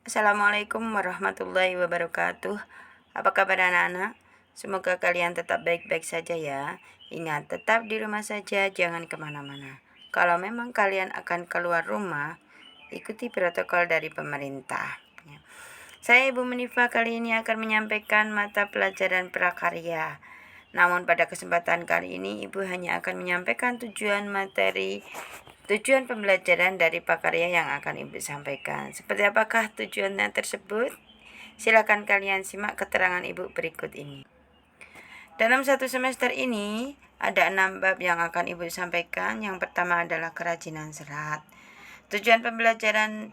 Assalamualaikum warahmatullahi wabarakatuh. Apa kabar anak-anak? Semoga kalian tetap baik-baik saja ya. Ingat, tetap di rumah saja, jangan kemana-mana. Kalau memang kalian akan keluar rumah, ikuti protokol dari pemerintah. Ya. Saya Ibu Menifa kali ini akan menyampaikan mata pelajaran prakarya. Namun pada kesempatan kali ini Ibu hanya akan menyampaikan tujuan pembelajaran dari prakarya yang akan Ibu sampaikan. Seperti apakah tujuannya tersebut? Silakan kalian simak keterangan Ibu berikut ini. Dalam satu semester ini, ada 6 bab yang akan Ibu sampaikan. Yang pertama adalah kerajinan serat. Tujuan pembelajaran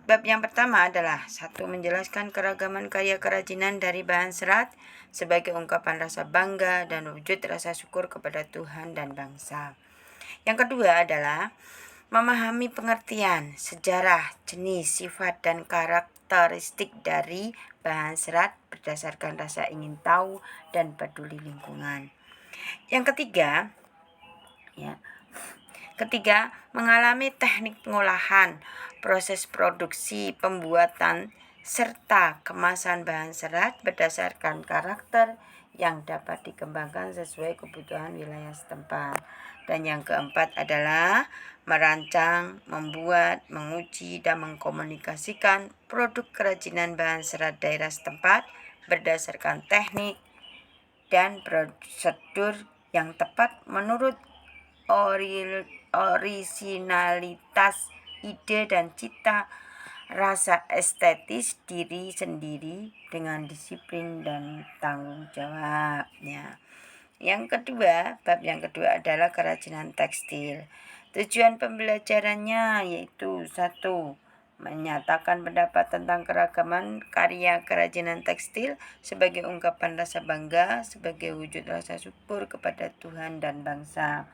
bab yang pertama adalah 1. Menjelaskan keragaman karya kerajinan dari bahan serat sebagai ungkapan rasa bangga dan wujud rasa syukur kepada Tuhan dan bangsa. Yang kedua adalah memahami pengertian, sejarah, jenis, sifat, dan karakteristik dari bahan serat berdasarkan rasa ingin tahu dan peduli lingkungan. Yang ketiga, mengalami teknik pengolahan, proses produksi, pembuatan, serta kemasan bahan serat berdasarkan karakter yang dapat dikembangkan sesuai kebutuhan wilayah setempat. Dan yang keempat adalah merancang, membuat, menguji, dan mengkomunikasikan produk kerajinan bahan serat daerah setempat berdasarkan teknik dan prosedur yang tepat menurut orisinalitas ide dan cita rasa estetis diri sendiri dengan disiplin dan tanggung jawabnya. Bab yang kedua adalah kerajinan tekstil. Tujuan pembelajarannya yaitu 1. Menyatakan pendapat tentang keragaman karya kerajinan tekstil sebagai ungkapan rasa bangga, sebagai wujud rasa syukur kepada Tuhan dan bangsa.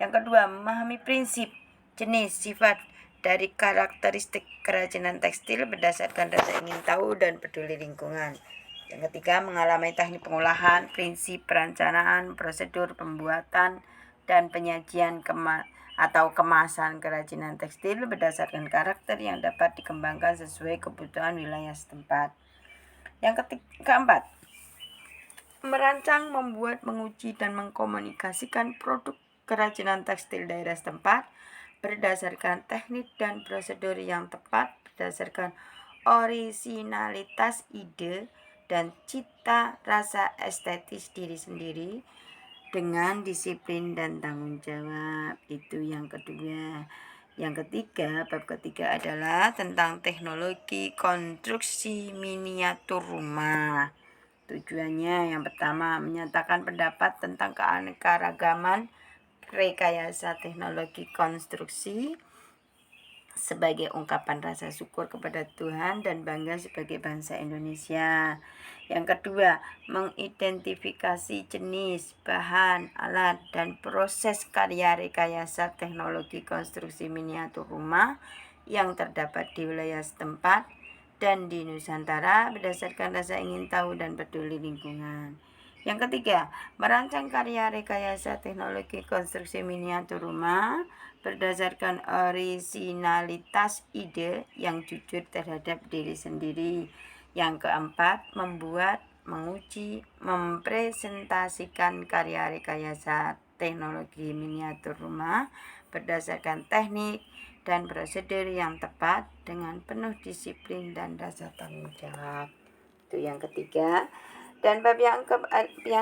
Yang kedua, memahami prinsip, jenis, sifat dari karakteristik kerajinan tekstil berdasarkan rasa ingin tahu dan peduli lingkungan. Yang ketiga, mengalami teknik pengolahan, prinsip perencanaan, prosedur pembuatan, dan penyajian kemasan kerajinan tekstil berdasarkan karakter yang dapat dikembangkan sesuai kebutuhan wilayah setempat. Yang keempat, merancang, membuat, menguji, dan mengkomunikasikan produk kerajinan tekstil daerah setempat berdasarkan teknik dan prosedur yang tepat berdasarkan orisinalitas ide dan cita rasa estetis diri sendiri dengan disiplin dan tanggung jawab. Itu yang kedua. Yang ketiga, bab ketiga adalah tentang teknologi konstruksi miniatur rumah. Tujuannya yang pertama, menyatakan pendapat tentang keanekaragaman rekayasa teknologi konstruksi sebagai ungkapan rasa syukur kepada Tuhan dan bangga sebagai bangsa Indonesia. Yang kedua, mengidentifikasi jenis, bahan, alat, dan proses karya rekayasa teknologi konstruksi miniatur rumah yang terdapat di wilayah setempat dan di Nusantara berdasarkan rasa ingin tahu dan peduli lingkungan. Yang ketiga, merancang karya rekayasa teknologi konstruksi miniatur rumah berdasarkan orisinalitas ide yang jujur terhadap diri sendiri. Yang keempat, membuat, menguji, mempresentasikan karya rekayasa teknologi miniatur rumah berdasarkan teknik dan prosedur yang tepat dengan penuh disiplin dan rasa tanggung jawab. Itu yang ketiga. Dan bab yang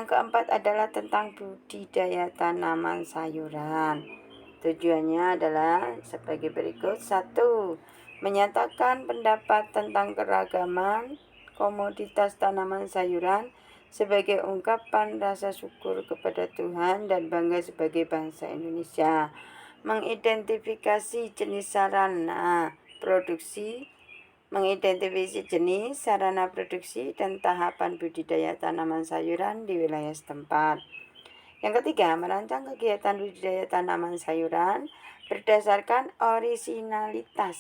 keempat adalah tentang budidaya tanaman sayuran. Tujuannya adalah sebagai berikut. 1. Menyatakan pendapat tentang keragaman komoditas tanaman sayuran sebagai ungkapan rasa syukur kepada Tuhan dan bangga sebagai bangsa Indonesia. Mengidentifikasi jenis sarana produksi, sarana produksi dan tahapan budidaya tanaman sayuran di wilayah setempat. Yang ketiga, merancang kegiatan budidaya tanaman sayuran berdasarkan orisinalitas.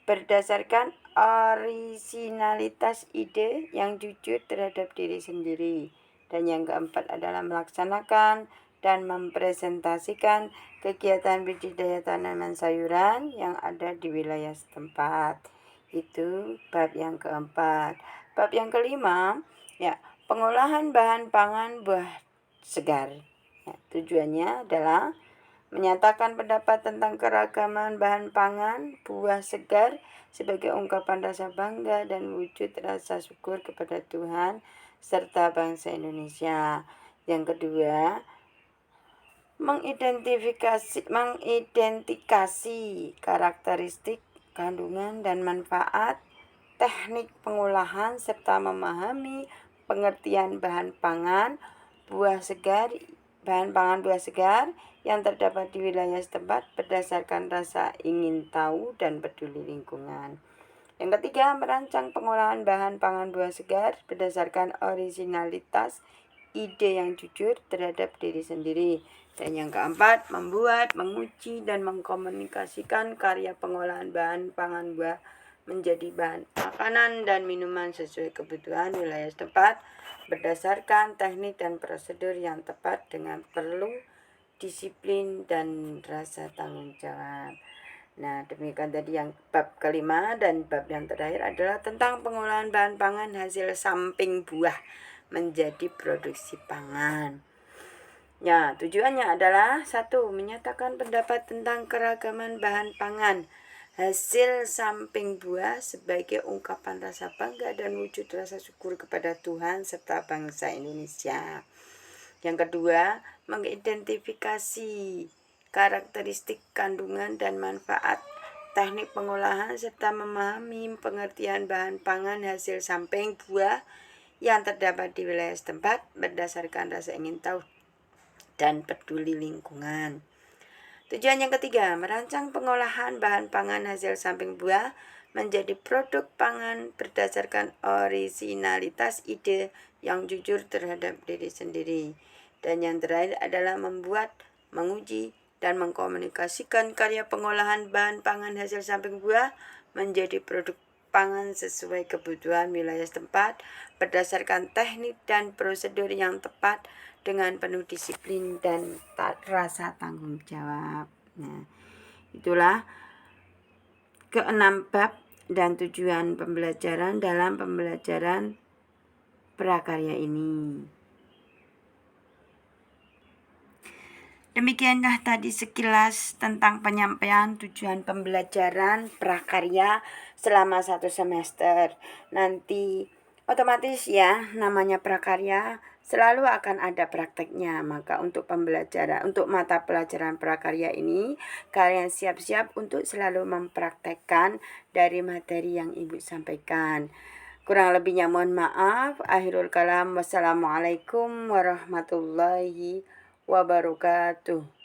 Berdasarkan orisinalitas ide yang jujur terhadap diri sendiri. Dan yang keempat adalah melaksanakan dan mempresentasikan kegiatan budidaya tanaman sayuran yang ada di wilayah setempat. Itu bab yang keempat. Bab yang kelima, ya, pengolahan bahan pangan buah segar. Ya, tujuannya adalah menyatakan pendapat tentang keragaman bahan pangan buah segar sebagai ungkapan rasa bangga dan wujud rasa syukur kepada Tuhan serta bangsa Indonesia. Yang kedua, mengidentifikasi karakteristik, kandungan dan manfaat, teknik pengolahan serta memahami pengertian bahan pangan buah segar yang terdapat di wilayah setempat berdasarkan rasa ingin tahu dan peduli lingkungan. Yang ketiga, merancang pengolahan bahan pangan buah segar berdasarkan originalitas ide yang jujur terhadap diri sendiri. Dan yang keempat, membuat, menguji, dan mengkomunikasikan karya pengolahan bahan pangan buah menjadi bahan makanan dan minuman sesuai kebutuhan wilayah setempat berdasarkan teknik dan prosedur yang tepat dengan perlu disiplin dan rasa tanggung jawab. Nah, demikian tadi yang bab kelima, dan bab yang terakhir adalah tentang pengolahan bahan pangan hasil samping buah menjadi produksi pangan. Ya, tujuannya adalah 1. Menyatakan pendapat tentang keragaman bahan pangan hasil samping buah sebagai ungkapan rasa bangga dan wujud rasa syukur kepada Tuhan serta bangsa Indonesia. Yang kedua, mengidentifikasi karakteristik, kandungan dan manfaat, teknik pengolahan serta memahami pengertian bahan pangan hasil samping buah yang terdapat di wilayah setempat berdasarkan rasa ingin tahu dan peduli lingkungan. Tujuan yang ketiga, merancang pengolahan bahan pangan hasil samping buah menjadi produk pangan berdasarkan originalitas ide yang jujur terhadap diri sendiri. Dan yang terakhir adalah membuat, menguji, dan mengkomunikasikan karya pengolahan bahan pangan hasil samping buah menjadi produk pangan sesuai kebutuhan wilayah setempat berdasarkan teknik dan prosedur yang tepat dengan penuh disiplin dan rasa tanggung jawab. Nah, itulah keenam bab dan tujuan pembelajaran dalam pembelajaran prakarya ini. Demikianlah tadi sekilas tentang penyampaian tujuan pembelajaran prakarya selama 1 semester. Nanti otomatis ya, namanya prakarya selalu akan ada prakteknya. Maka untuk mata pelajaran prakarya ini, kalian siap-siap untuk selalu mempraktekkan dari materi yang Ibu sampaikan. Kurang lebihnya mohon maaf. Akhirul kalam. Wassalamualaikum warahmatullahi wabarakatuh.